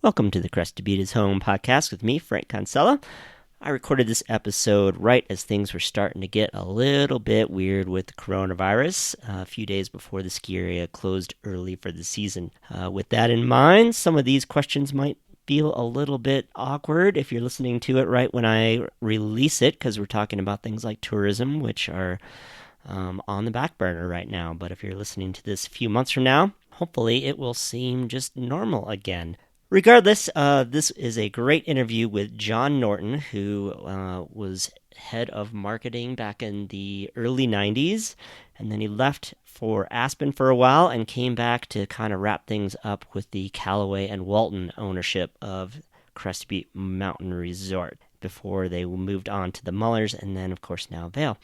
Welcome to the Crested Butte Home podcast with me, Frank Consella. I recorded this episode right as things were starting to get a little bit weird with the coronavirus, a few days before the ski area closed early for the season. With that in mind, some of these questions might feel a little bit awkward if you're listening to it right when I release it, because we're talking about things like tourism, which are on the back burner right now. But if you're listening to this a few months from now, hopefully it will seem just normal again. Regardless, this is a great interview with John Norton, who was head of marketing back in the early 90s, and then he left for Aspen for a while and came back to kind of wrap things up with the Callaway and Walton ownership of Crested Butte Mountain Resort before they moved on to the Muellers and then, of course, now Vail.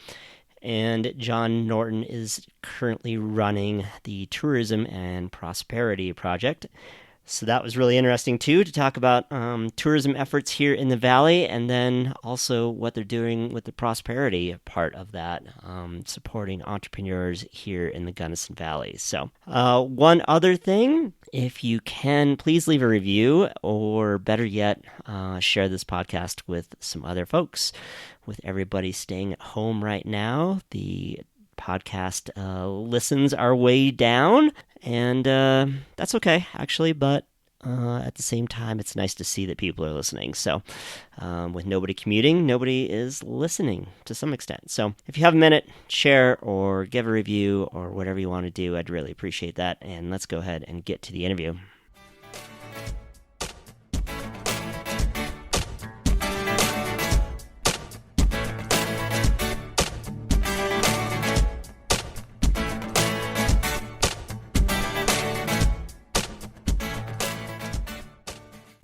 And John Norton is currently running the Tourism and Prosperity Project. So that was really interesting, too, to talk about tourism efforts here in the Valley, and then also what they're doing with the prosperity part of that, supporting entrepreneurs here in the Gunnison Valley. So one other thing, if you can, please leave a review, or better yet, share this podcast with some other folks. With everybody staying at home right now, the podcast listens are way down, and that's okay, actually, but at the same time, it's nice to see that people are listening. So with nobody commuting, nobody is listening to some extent. So if you have a minute, share or give a review or whatever you want to do, I'd really appreciate that. And let's go ahead and get to the interview.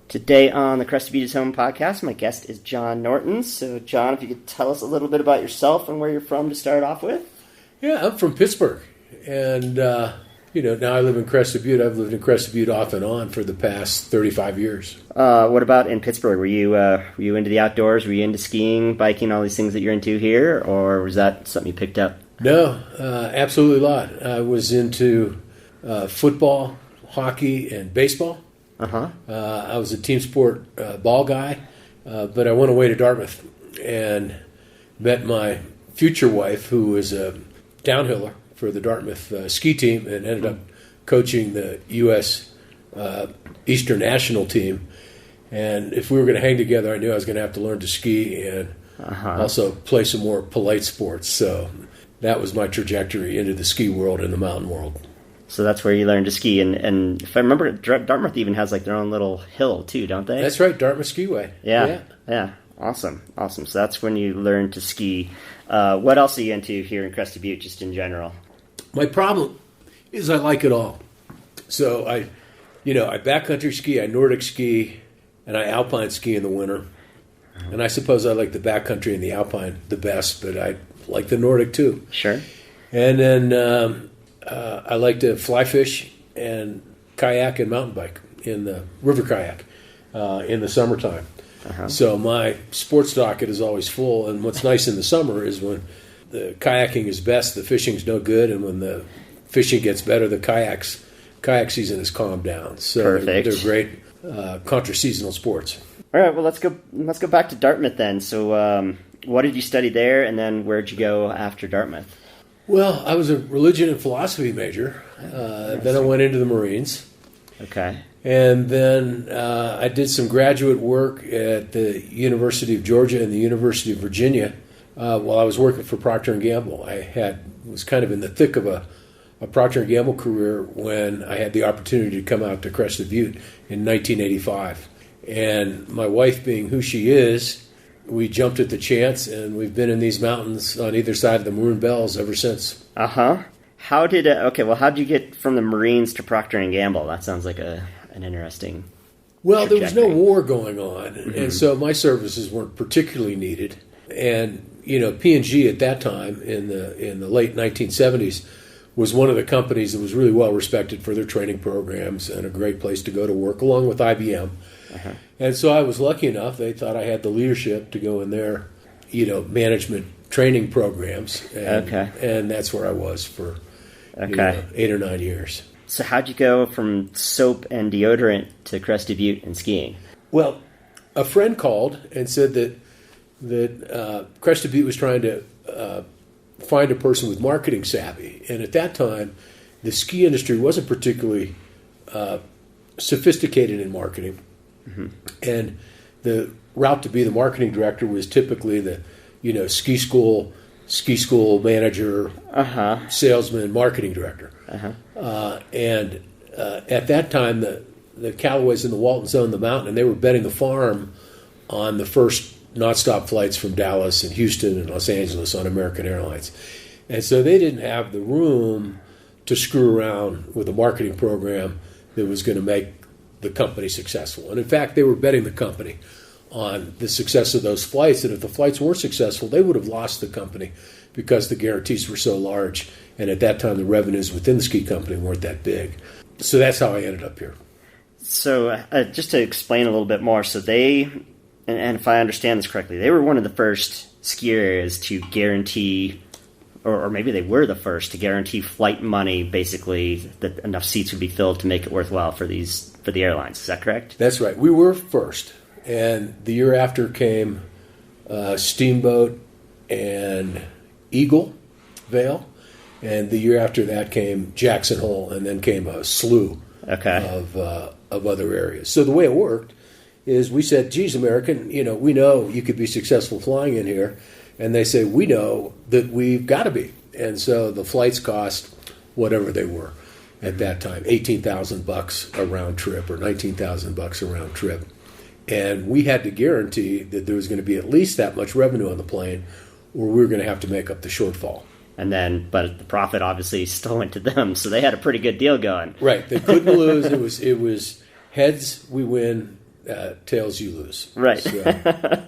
Today on the Crested Butte Home podcast, my guest is John Norton. So, John, if you could tell us a little bit about yourself and where you're from to start off with. Yeah, I'm from Pittsburgh, and now I live in Crested Butte. I've lived in Crested Butte off and on for the past 35 years. What about in Pittsburgh? Were you into the outdoors? Were you into skiing, biking, all these things that you're into here, or was that something you picked up? No, absolutely not. I was into football, hockey, and baseball. I was a team sport ball guy, but I went away to Dartmouth and met my future wife, who was a downhiller for the Dartmouth ski team, and ended up coaching the U.S. Eastern National team. And if we were going to hang together, I knew I was going to have to learn to ski and also play some more polite sports. So that was my trajectory into the ski world and the mountain world. So that's where you learned to ski, and if I remember, Dartmouth even has like their own little hill too, don't they? That's right, Dartmouth Skiway. Yeah. Awesome. So that's when you learned to ski. What else are you into here in Crested Butte, just in general? My problem is I like it all. So I backcountry ski, I Nordic ski, and I alpine ski in the winter. And I suppose I like the backcountry and the alpine the best, but I like the Nordic too. Sure. And then I like to fly fish and kayak and mountain bike in the river kayak in the summertime. So my sports docket is always full. And what's nice in the summer is when the kayaking is best, the fishing's no good. And when the fishing gets better, the kayak season is calmed down. So Perfect. They're great contra-seasonal sports. All right, well, let's go back to Dartmouth then. So what did you study there, and then where'd you go after Dartmouth? Well, I was a religion and philosophy major. Then I went into the Marines. Okay. And then I did some graduate work at the University of Georgia and the University of Virginia while I was working for Proctor and Gamble. I was kind of in the thick of a Proctor and Gamble career when I had the opportunity to come out to Crested Butte in 1985. And my wife, being who she is, we jumped at the chance, and we've been in these mountains on either side of the Maroon Bells ever since. How did you get from the Marines to Procter and Gamble? That sounds like an interesting. Well, there was no war going on, and so my services weren't particularly needed. And P&G at that time in the late 1970s was one of the companies that was really well respected for their training programs and a great place to go to work, along with IBM. And so I was lucky enough; they thought I had the leadership to go in their, management training programs. And that's where I was for 8 or 9 years. So how'd you go from soap and deodorant to Crested Butte and skiing? Well, a friend called and said that Crested Butte was trying to find a person with marketing savvy. And at that time, the ski industry wasn't particularly sophisticated in marketing. Mm-hmm. And the route to be the marketing director was typically the, ski school manager, salesman, marketing director. And at that time, the Calloways and the Waltons owned the mountain, and they were betting the farm on the first nonstop flights from Dallas and Houston and Los Angeles on American Airlines. And so they didn't have the room to screw around with a marketing program that was going to make the company successful. And in fact, they were betting the company on the success of those flights, and if the flights weren't successful, they would have lost the company because the guarantees were so large, and at that time the revenues within the ski company weren't that big. So that's how I ended up here. So just to explain a little bit more, so they, and if I understand this correctly, they were one of the first ski areas to guarantee, or maybe they were the first to guarantee flight money, basically, that enough seats would be filled to make it worthwhile for the airlines. Is that correct? That's right. We were first. And the year after came Steamboat and Eagle Vale. And the year after that came Jackson Hole, and then came a slew of other areas. So the way it worked is we said, geez, American, we know you could be successful flying in here. And they say, we know that we've got to be. And so the flights cost whatever they were at that time, $18,000 a round trip or $19,000 a round trip. And we had to guarantee that there was going to be at least that much revenue on the plane, or we were going to have to make up the shortfall. And then, but the profit obviously still went to them, so they had a pretty good deal going. Right, they couldn't lose. It was heads we win, tails you lose. Right. So.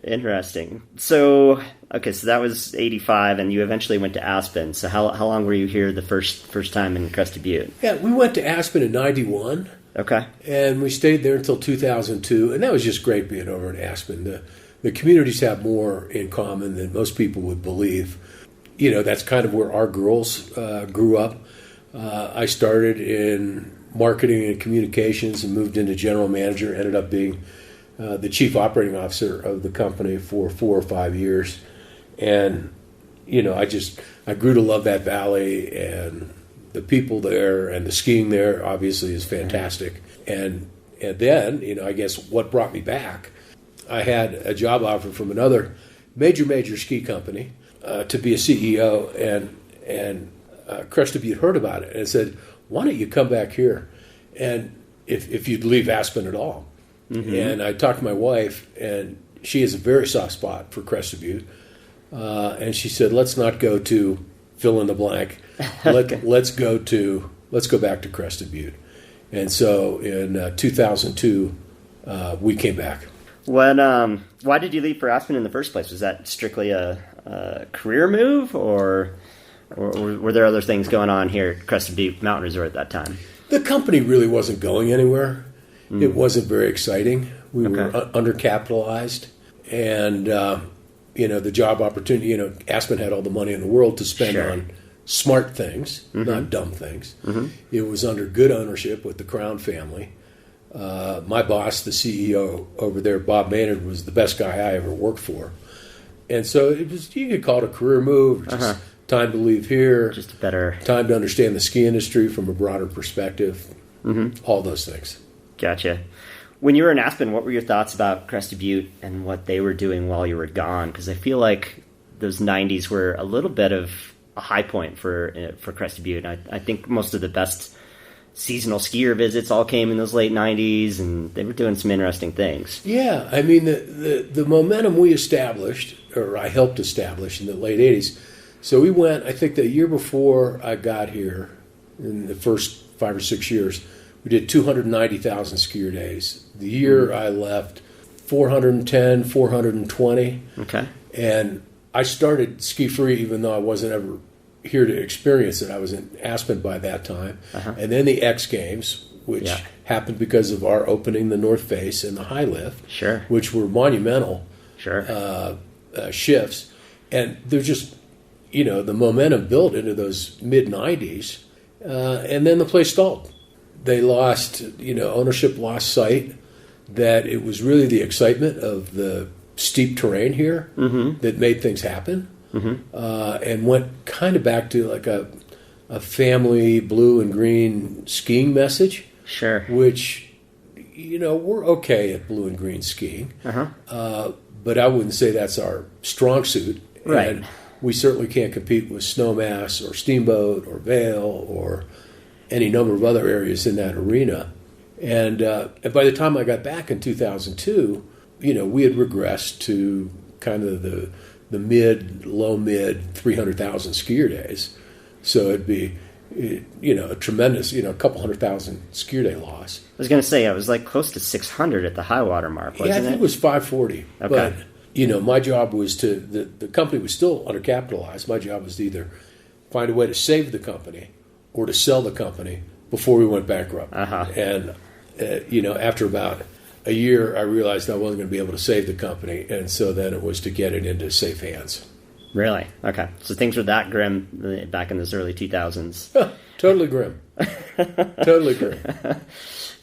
Interesting. So, okay, so that was 85, and you eventually went to Aspen. So how long were you here the first time in Crested Butte? Yeah, we went to Aspen in 91. Okay. And we stayed there until 2002, and that was just great being over in Aspen. The communities have more in common than most people would believe. That's kind of where our girls grew up. I started in marketing and communications and moved into general manager, ended up being the chief operating officer of the company for 4 or 5 years. And, I grew to love that valley, and the people there and the skiing there obviously is fantastic. And then, I guess what brought me back, I had a job offer from another major ski company to be a CEO, and Crested Butte heard about it and said, why don't you come back here, and if you'd leave Aspen at all. Mm-hmm. And I talked to my wife, and she has a very soft spot for Crested Butte, and she said, let's not go to fill in the blank. Let's go back to Crested Butte. And so in 2002, we came back. Why did you leave for Aspen in the first place? Was that strictly a career move, or were there other things going on here at Crested Butte Mountain Resort at that time? The company really wasn't going anywhere. It wasn't very exciting. We were undercapitalized, and the job opportunity. Aspen had all the money in the world to spend on smart things, not dumb things. Mm-hmm. It was under good ownership with the Crown family. My boss, the CEO over there, Bob Maynard, was the best guy I ever worked for, and so it was. You could call it a career move, or just time to leave here, just better time to understand the ski industry from a broader perspective. Mm-hmm. All those things. Gotcha. When you were in Aspen, what were your thoughts about Crested Butte and what they were doing while you were gone? Because I feel like those 90s were a little bit of a high point for Crested Butte. I think most of the best seasonal skier visits all came in those late 90s, and they were doing some interesting things. Yeah, I mean, the momentum we established, or I helped establish in the late 80s. So we went, I think the year before I got here, in the first 5 or 6 years, we did 290,000 skier days. The year I left, 410, 420. Okay. And I started ski free even though I wasn't ever here to experience it. I was in Aspen by that time. And then the X Games, which happened because of our opening the North Face and the High Lift, which were monumental shifts. And they're just, the momentum built into those mid-90s. And then the place stalled. They lost, ownership lost sight that it was really the excitement of the steep terrain here that made things happen, and went kind of back to like a family blue and green skiing message. Sure. Which, we're okay at blue and green skiing, but I wouldn't say that's our strong suit. Right. And we certainly can't compete with Snowmass or Steamboat or Vail or any number of other areas in that arena. And by the time I got back in 2002, we had regressed to kind of the low mid 300,000 skier days. So it'd be, a tremendous, a couple 100,000 skier day loss. I was going to say, it was like close to 600 at the high water mark, wasn't it? Yeah, I think it was 540. Okay. But, my job was the company was still undercapitalized. My job was to either find a way to save the company or to sell the company before we went bankrupt. And, after about a year, I realized I wasn't going to be able to save the company. And so then it was to get it into safe hands. Really? Okay. So things were that grim back in those early 2000s. Totally grim. Totally grim.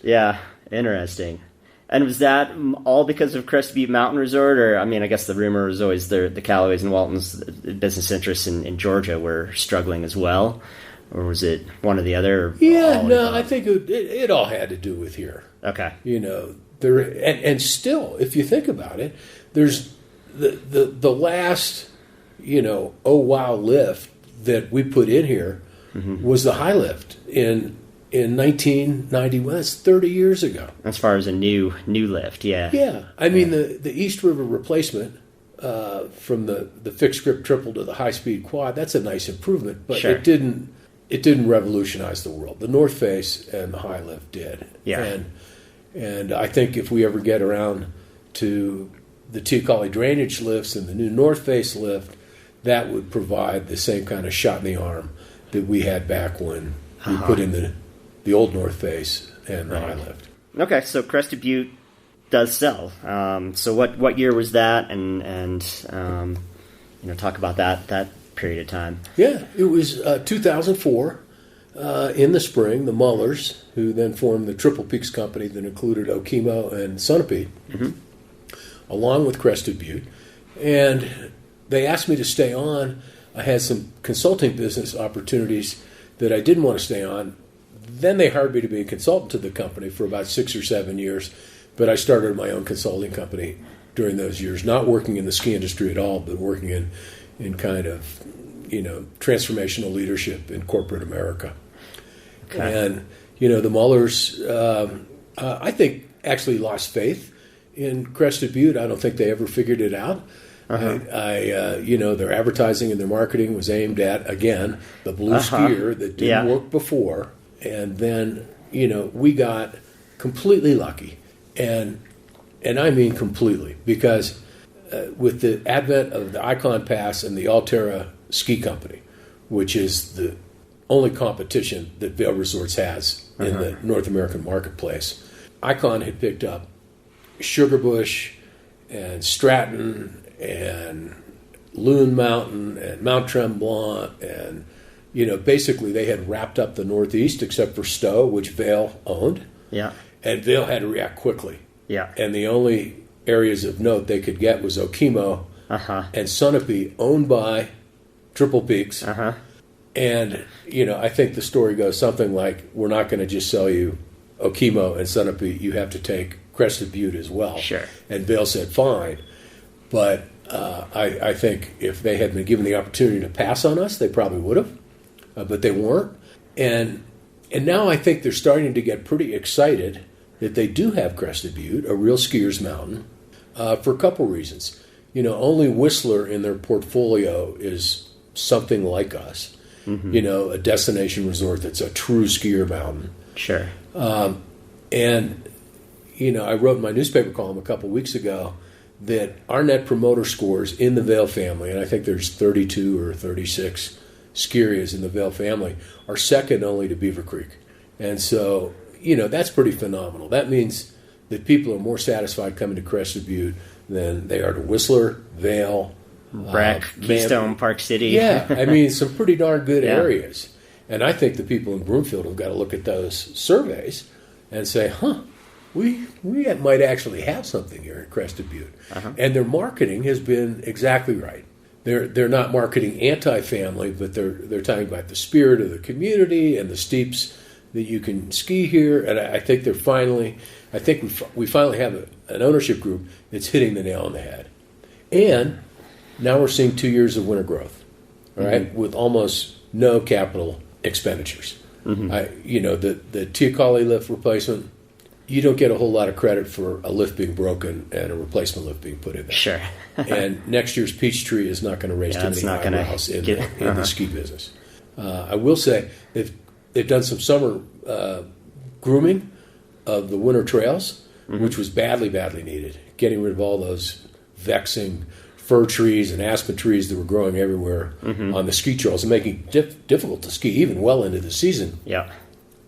Yeah, interesting. And was that all because of Crested Butte Mountain Resort? Or, I guess the rumor was always the Calloways and Waltons business interests in Georgia were struggling as well. Or was it one or the other? Yeah, no, I think it all had to do with here. Okay. And still, if you think about it, there's the last, oh wow lift that we put in here was the high lift in 1991. That's 30 years ago. As far as a new lift, yeah. Yeah, the East River replacement from the fixed grip triple to the high speed quad. That's a nice improvement, but sure. It didn't revolutionize the world. The North Face and the high lift did. Yeah. And I think if we ever get around to the Teocalli drainage lifts and the new North Face lift, that would provide the same kind of shot in the arm that we had back when we put in the old North Face and the high lift. Okay, so Crested Butte does sell. So what year was that? And talk about that period of time. Yeah, it was 2004 in the spring. The Muellers, who then formed the Triple Peaks company that included Okemo and Sunapee, along with Crested Butte, and they asked me to stay on. I had some consulting business opportunities that I didn't want to stay on. Then they hired me to be a consultant to the company for about 6 or 7 years, but I started my own consulting company during those years, not working in the ski industry at all, but working in kind of, transformational leadership in corporate America. Okay. And, the Muellers, I think, actually lost faith in Crested Butte. I don't think they ever figured it out. Their advertising and their marketing was aimed at, again, the blue skier that didn't work before. And then, we got completely lucky. And I mean completely, because with the advent of the Icon Pass and the Alterra Ski Company, which is the only competition that Vail Resorts has in the North American marketplace, Icon had picked up Sugarbush and Stratton and Loon Mountain and Mount Tremblant, and basically they had wrapped up the Northeast except for Stowe, which Vail owned. Yeah, and Vail had to react quickly. Yeah, and the only areas of note they could get was Okemo and Sunapee, owned by Triple Peaks. And I think the story goes something like, "We're not going to just sell you Okemo and Sunapee. You have to take Crested Butte as well." Sure. And Vail said, "Fine," but I think if they had been given the opportunity to pass on us, they probably would have, but they weren't. And now I think they're starting to get pretty excited that they do have Crested Butte, a real skier's mountain, for a couple reasons. Only Whistler in their portfolio is something like us. A destination resort that's a true skier mountain. Sure. And I wrote in my newspaper column a couple weeks ago that our net promoter scores in the Vail family, and I think there's 32 or 36 ski areas in the Vail family, are second only to Beaver Creek. And so, that's pretty phenomenal. That means that people are more satisfied coming to Crested Butte than they are to Whistler, Vail, Breck, Keystone, Park City. Yeah, some pretty darn good areas. And I think the people in Broomfield have got to look at those surveys and say, we might actually have something here at Crested Butte. And their marketing has been exactly right. They're not marketing anti-family, but they're talking about the spirit of the community and the steeps that you can ski here. And I think we finally have an ownership group that's hitting the nail on the head. And now we're seeing 2 years of winter growth, all right, with almost no capital expenditures. The Teocalli lift replacement, you don't get a whole lot of credit for a lift being broken and a replacement lift being put in there. Sure. And next year's Peachtree is not going to raise too many eyebrows in the ski business. I will say they've done some summer grooming of the winter trails, which was badly needed, getting rid of all those vexing fir trees and aspen trees that were growing everywhere on the ski trails and making it difficult to ski even well into the season. Yeah.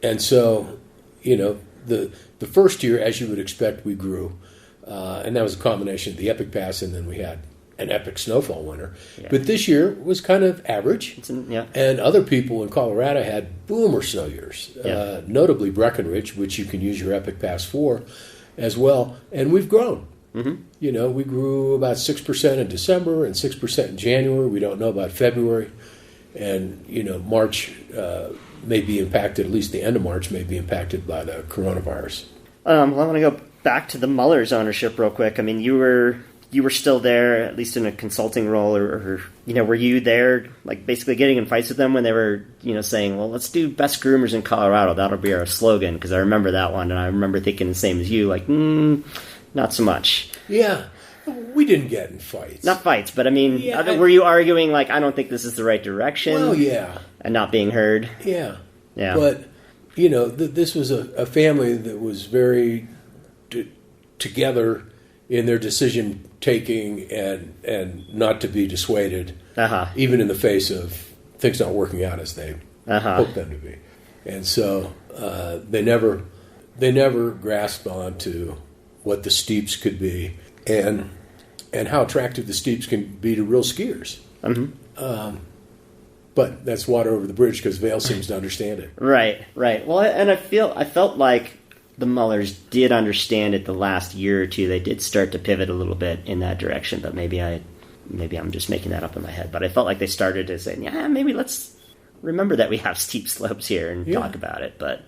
And so, the first year, as you would expect, we grew. And that was a combination of the Epic Pass, and then we had an epic snowfall winter. Yeah. But this year was kind of average. And other people in Colorado had boomer snow years, notably Breckenridge, which you can use your Epic Pass for as well. And we've grown. We grew about 6% in December and 6% in January. We don't know about February. And, March may be impacted, at least the end of March may be impacted by the coronavirus. I want to go back to the Muellers ownership real quick. I mean, you were still there, at least in a consulting role, or were you there, like basically getting in fights with them when they were, saying, well, let's do best groomers in Colorado. That'll be our slogan, because I remember that one, and I remember thinking the same as you, like, not so much. Yeah, we didn't get in fights. Not fights, but I mean, were you arguing, like, I don't think this is the right direction? Well, yeah. And not being heard? Yeah. Yeah. But, this was a family that was very together in their decision taking and not to be dissuaded, even in the face of things not working out as they hoped them to be. And so they never grasped on to what the steeps could be and how attractive the steeps can be to real skiers. But that's water over the bridge because Vail seems to understand it. Right. Well, and I felt like the Muellers did understand it the last year or two. They did start to pivot a little bit in that direction, but maybe I'm just making that up in my head. But I felt like they started to say, maybe let's remember that we have steep slopes here and talk about it. But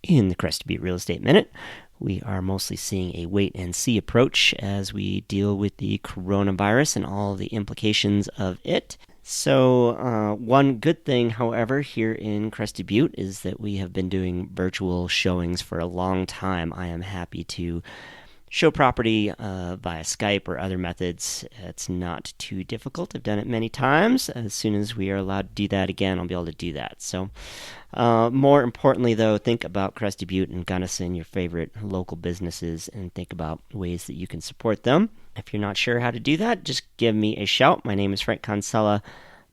in the Crested Butte Real Estate Minute, we are mostly seeing a wait-and-see approach as we deal with the coronavirus and all the implications of it. So one good thing, however, here in Crested Butte is that we have been doing virtual showings for a long time. I am happy to show property via Skype or other methods. It's not too difficult. I've done it many times. As soon as we are allowed to do that again, I'll be able to do that. So more importantly, though, think about Crested Butte and Gunnison, your favorite local businesses, and think about ways that you can support them. If you're not sure how to do that, just give me a shout. My name is Frank Kinsella.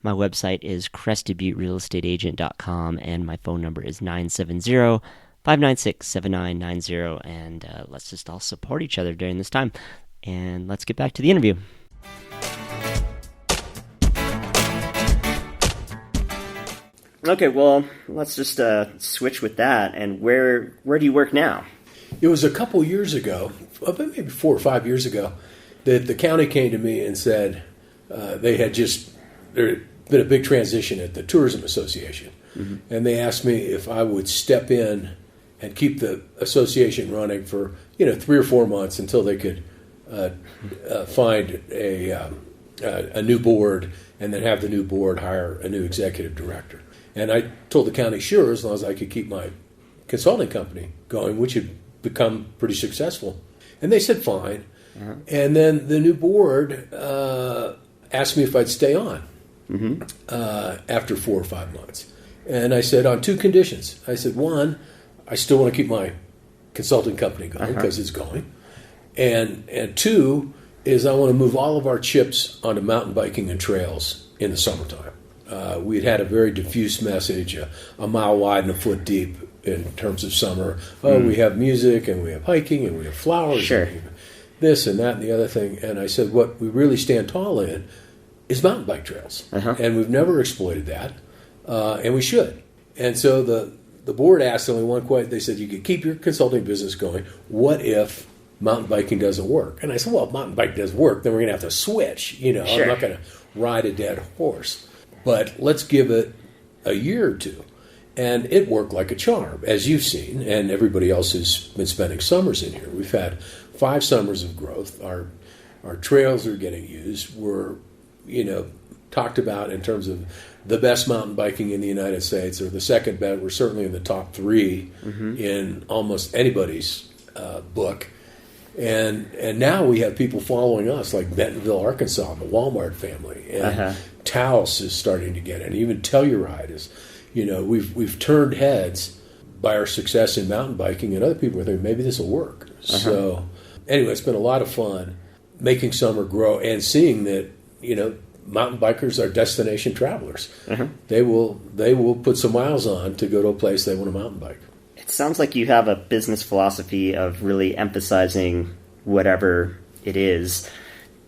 My website is crestedbutterealestateagent.com, and my phone number is 970-596-7990, and let's just all support each other during this time. And let's get back to the interview. Okay, well, let's just switch with that. And where do you work now? It was a couple years ago, maybe 4 or 5 years ago, that the county came to me and said there had been a big transition at the Tourism Association. And they asked me if I would step in and keep the association running for 3 or 4 months until they could find a new board and then have the new board hire a new executive director. And I told the county, sure, as long as I could keep my consulting company going, which had become pretty successful. And they said fine. And then the new board asked me if I'd stay on after 4 or 5 months. And I said, on 2 conditions. I said, one, I still want to keep my consulting company going because it's going. And 2 is I want to move all of our chips onto mountain biking and trails in the summertime. We had a very diffuse message, a mile wide and a foot deep in terms of summer. We have music and we have hiking and we have flowers. Sure. this and that and the other thing. And I said, what we really stand tall in is mountain bike trails. And we've never exploited that, and we should. And so the board asked only one question. They said, you could keep your consulting business going. What if mountain biking doesn't work? And I said, well, if mountain bike does work, then we're going to have to switch. Sure. I'm not going to ride a dead horse. But let's give it a year or two. And it worked like a charm, as you've seen, and everybody else who's been spending summers in here. We've had 5 summers of growth. Our trails are getting used. We're, talked about in terms of the best mountain biking in the United States, or the second best. We're certainly in the top 3 in almost anybody's book. And now we have people following us, like Bentonville, Arkansas, the Walmart family, and Taos is starting to get it. And even Telluride is, we've turned heads by our success in mountain biking, and other people are thinking maybe this will work. So anyway, it's been a lot of fun making summer grow and seeing that mountain bikers are destination travelers. They will put some miles on to go to a place they want to mountain bike. It sounds like you have a business philosophy of really emphasizing whatever it is,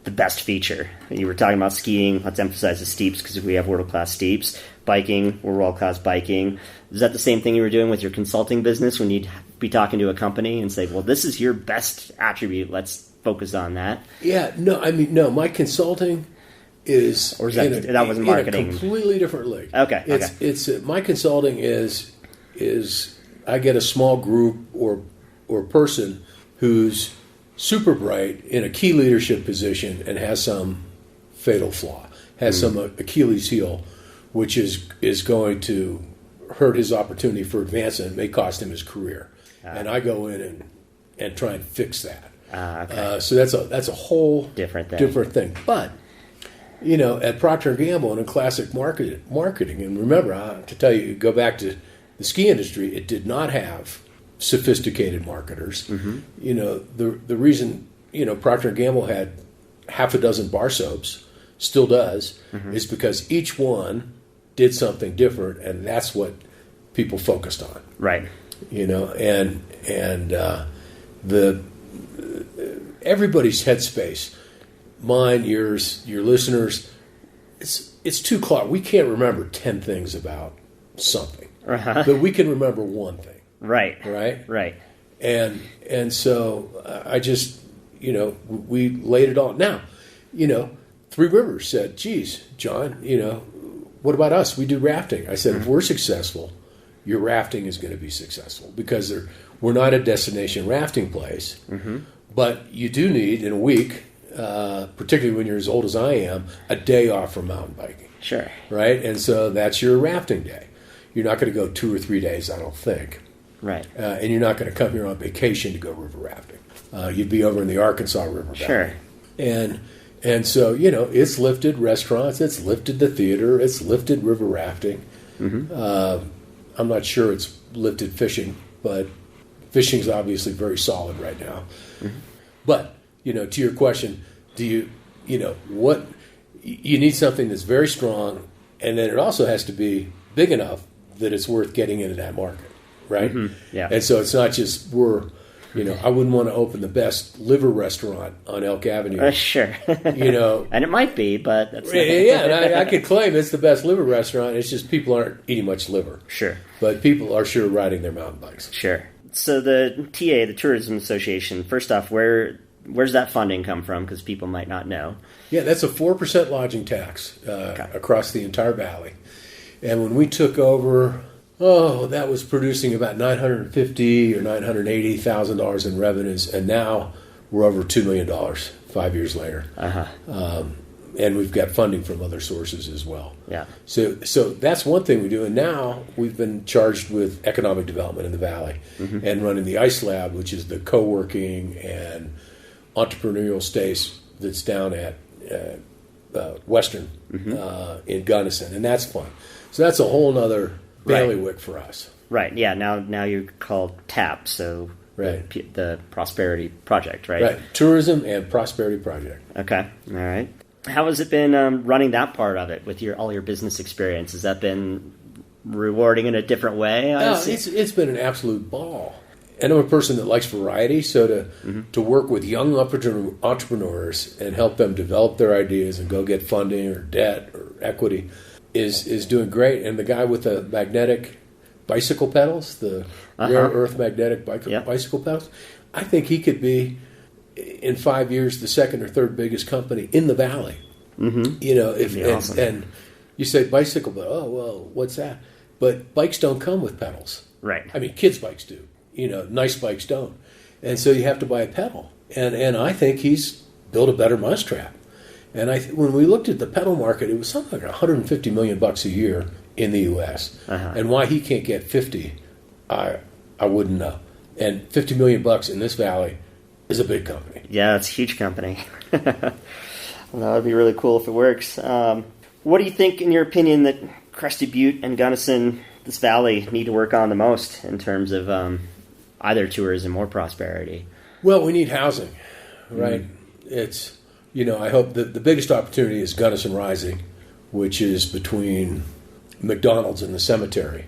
the best feature. You were talking about skiing. Let's emphasize the steeps because we have world-class steeps. Biking, we're world-class biking. Is that the same thing you were doing with your consulting business when you'd be talking to a company and say, well, this is your best attribute. Let's focus on that. Yeah, no, my consulting is... Or is that wasn't marketing? In a completely different league. Okay. It's my consulting is I get a small group or person who's super bright in a key leadership position and has some fatal flaw, has some Achilles heel, which is going to hurt his opportunity for advancement, may cost him his career. And I go in and try and fix that. Okay. So that's a whole different thing. But at Procter and Gamble and in classic marketing, and remember, to tell you, go back to the ski industry, it did not have sophisticated marketers. The reason Procter and Gamble had half a dozen bar soaps, still does, is because each one did something different, and that's what people focused on. Right. And the everybody's headspace, mine, yours, your listeners, it's too clogged. We can't remember 10 things about something, but we can remember one thing. Right. And so I just, we laid it all. Now, Three Rivers said, geez, John, what about us? We do rafting. I said, if we're successful, your rafting is going to be successful because we're not a destination rafting place, but you do need, in a week, particularly when you're as old as I am, a day off from mountain biking. Sure. Right? And so that's your rafting day. You're not going to go 2 or 3 days, I don't think. Right. And you're not going to come here on vacation to go river rafting. You'd be over in the Arkansas River Valley. Sure. And so, it's lifted restaurants, it's lifted the theater, it's lifted river rafting. I'm not sure it's lifted fishing, but fishing's obviously very solid right now. But, to your question, do you need something that's very strong, and then it also has to be big enough that it's worth getting into that market, right? Yeah. And so it's not just I wouldn't want to open the best liver restaurant on Elk Avenue. Sure. And it might be, but that's yeah. And I could claim it's the best liver restaurant. It's just people aren't eating much liver. Sure. But people are sure riding their mountain bikes. Sure. So the TA, the Tourism Association, first off, where's that funding come from? Because people might not know. Yeah, that's a 4% lodging tax across the entire valley. And when we took over, that was producing about $950,000 or $980,000 in revenues, and now we're over $2 million 5 years later. And we've got funding from other sources as well. Yeah. So that's one thing we do, and now we've been charged with economic development in the valley and running the ICE Lab, which is the co-working and entrepreneurial space that's down at Western in Gunnison, and that's fun. So that's a whole other bailiwick for us. Right. Yeah. Now you're called TAPP, so the Prosperity Project, right? Right. Tourism and Prosperity Project. Okay. All right. How has it been running that part of it with all your business experience? Has that been rewarding in a different way? It's been an absolute ball. I'm a person that likes variety, so to work with young entrepreneurs and help them develop their ideas and go get funding or debt or equity is doing great. And the guy with the magnetic bicycle pedals, the rare earth magnetic bicycle pedals, I think he could be, in 5 years, the second or third biggest company in the valley. Awesome. And you say bicycle, but what's that? But bikes don't come with pedals. Right. I mean, kids' bikes do. Nice bikes don't. And so you have to buy a pedal. And I think he's built a better mousetrap. And when we looked at the pedal market, it was something like $150 million a year in the U.S. And why he can't get 50, I wouldn't know. And $50 million in this valley is a big company. Yeah, it's a huge company. Well, that would be really cool if it works. What do you think, in your opinion, that Crested Butte and Gunnison, this valley, need to work on the most in terms of either tourism or prosperity? Well, we need housing, right? It's, I hope that the biggest opportunity is Gunnison Rising, which is between McDonald's and the cemetery,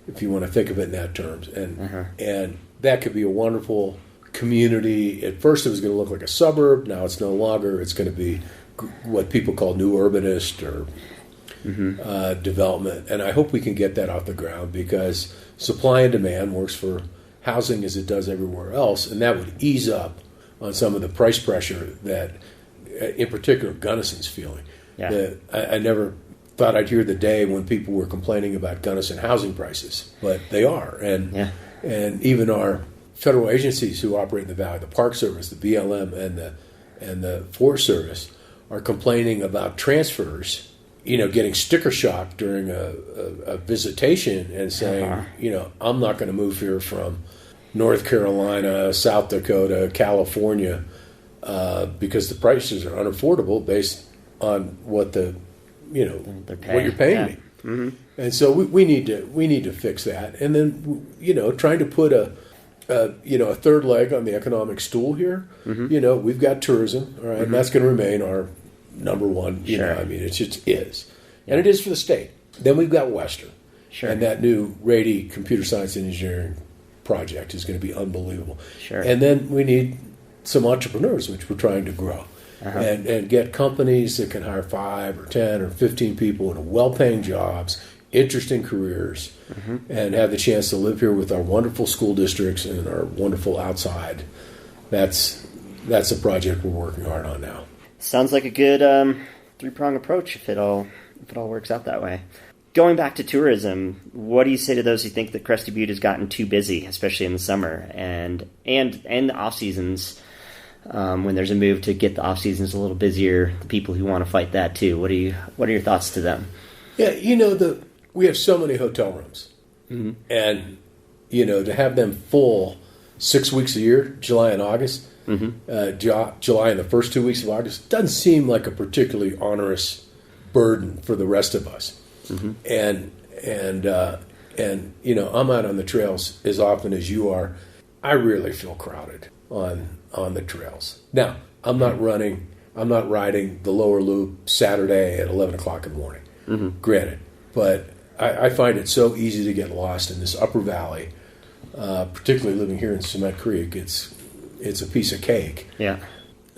if you want to think of it in that terms. And that could be a wonderful community. At first it was going to look like a suburb. Now it's no longer. It's going to be what people call new urbanist or development. And I hope we can get that off the ground, because supply and demand works for housing as it does everywhere else. And that would ease up on some of the price pressure that, in particular, Gunnison's feeling. Yeah. I never thought I'd hear the day when people were complaining about Gunnison housing prices, but they are. And even our federal agencies who operate in the valley, the Park Service, the BLM, and the Forest Service, are complaining about transfers, getting sticker shock during a visitation and saying, I'm not going to move here from North Carolina, South Dakota, California, because the prices are unaffordable based on what what you're paying me. Mm-hmm. And so we need to fix that. And then, trying to put a third leg on the economic stool here. We've got tourism, all right, and that's going to remain our number one. It just is, and it is for the state. Then we've got Western, and that new Rady computer science and engineering project is going to be unbelievable. And then we need some entrepreneurs, which we're trying to grow, and get companies that can hire 5 or 10 or 15 people in well-paying jobs, interesting careers, and have the chance to live here with our wonderful school districts and our wonderful outside. That's a project we're working hard on now. Sounds like a good three-prong approach if it all works out that way. Going back to tourism, what do you say to those who think that Crested Butte has gotten too busy, especially in the summer and the off seasons? When there's a move to get the off seasons a little busier, the people who want to fight that too. What are your thoughts to them? Yeah, we have so many hotel rooms, and to have them full 6 weeks a year, July and August, July and the first 2 weeks of August, doesn't seem like a particularly onerous burden for the rest of us. And I'm out on the trails as often as you are. I really feel crowded on the trails. Now, I'm not riding the lower loop Saturday at 11 o'clock in the morning, granted. But I find it so easy to get lost in this upper valley, particularly living here in Cement Creek. It's a piece of cake. Yeah.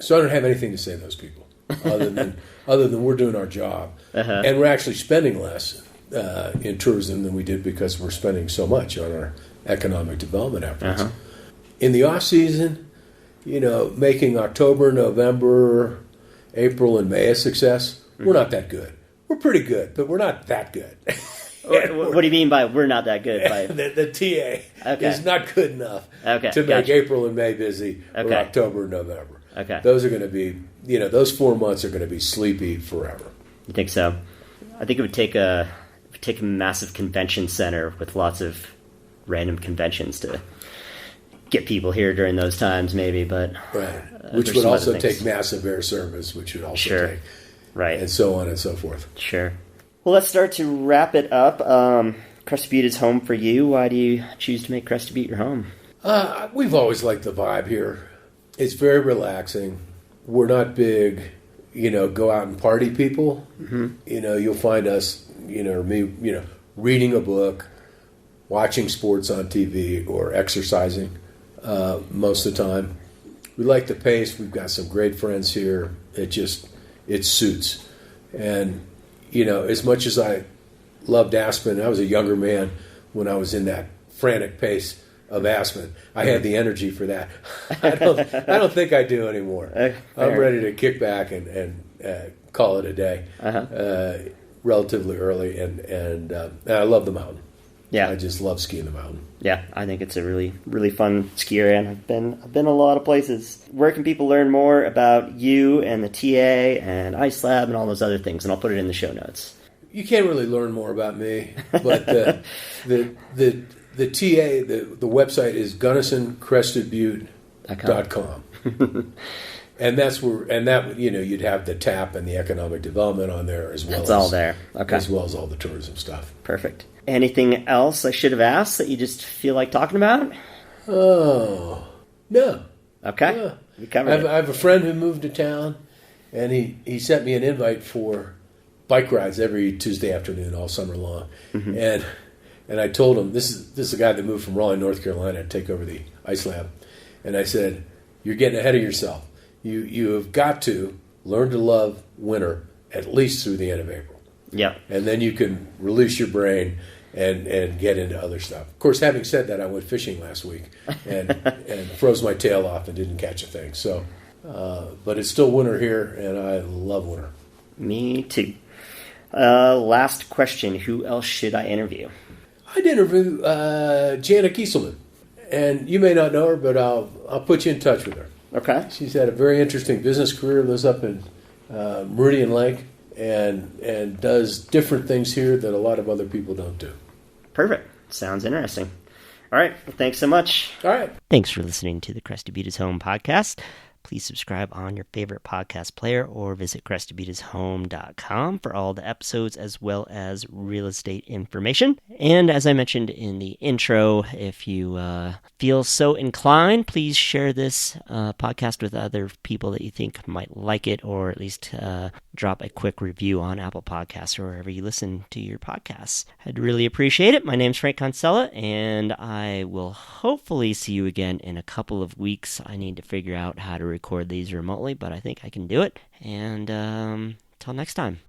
So I don't have anything to say to those people, other than we're doing our job. And we're actually spending less in tourism than we did because we're spending so much on our economic development efforts. In the off season, making October, November, April, and May a success, we're not that good. We're pretty good, but we're not that good. What do you mean by we're not that good? The TA is not good enough to make April and May busy, or October and November. Those are going to be, those 4 months are going to be sleepy forever. You think so? I think it would take a massive convention center with lots of random conventions to get people here during those times, maybe. But which would also take massive air service, which would also take. And so on and so forth. Sure. Well, let's start to wrap it up. Crested Butte is home for you. Why do you choose to make Crested Butte your home? We've always liked the vibe here. It's very relaxing. We're not big, go out and party people. You'll find us, or me, reading a book, watching sports on TV, or exercising. most of the time. We like the pace. We've got some great friends here. It suits. And, as much as I loved Aspen, I was a younger man when I was in that frantic pace of Aspen. I had the energy for that. I don't think I do anymore. I'm ready to kick back and call it a day relatively early. And I love the mountain. Yeah, I just love skiing the mountain. Yeah, I think it's a really, really fun ski area, and I've been a lot of places. Where can people learn more about you and the TA and Ice Lab and all those other things? And I'll put it in the show notes. You can't really learn more about me, but the TA, the website is Gunnison-Crested And that's where, you'd have the TAPP and the economic development on there as well. It's all there. Okay. As well as all the tourism stuff. Perfect. Anything else I should have asked that you just feel like talking about? Oh, no. Okay. No. You covered it. I have a friend who moved to town, and he sent me an invite for bike rides every Tuesday afternoon all summer long. Mm-hmm. And I told him, this is a guy that moved from Raleigh, North Carolina to take over the Ice Lab. And I said, you're getting ahead of yourself. You have got to learn to love winter at least through the end of April. Yeah. And then you can release your brain and get into other stuff. Of course, having said that, I went fishing last week and froze my tail off and didn't catch a thing. So, but it's still winter here, and I love winter. Me too. Last question. Who else should I interview? I'd interview Jana Kieselman. And you may not know her, but I'll put you in touch with her. Okay. She's had a very interesting business career, lives up in Meridian Lake, and does different things here that a lot of other people don't do. Perfect. Sounds interesting. All right. Well, thanks so much. All right. Thanks for listening to the Crested Butte is Home podcast. Please subscribe on your favorite podcast player or visit CrestedButteIsHome.com for all the episodes as well as real estate information. And as I mentioned in the intro, if you feel so inclined, please share this podcast with other people that you think might like it, or at least drop a quick review on Apple Podcasts or wherever you listen to your podcasts. I'd really appreciate it. My name's Frank Kinsella, and I will hopefully see you again in a couple of weeks. I need to figure out how to record these remotely, but I think I can do it. And till next time.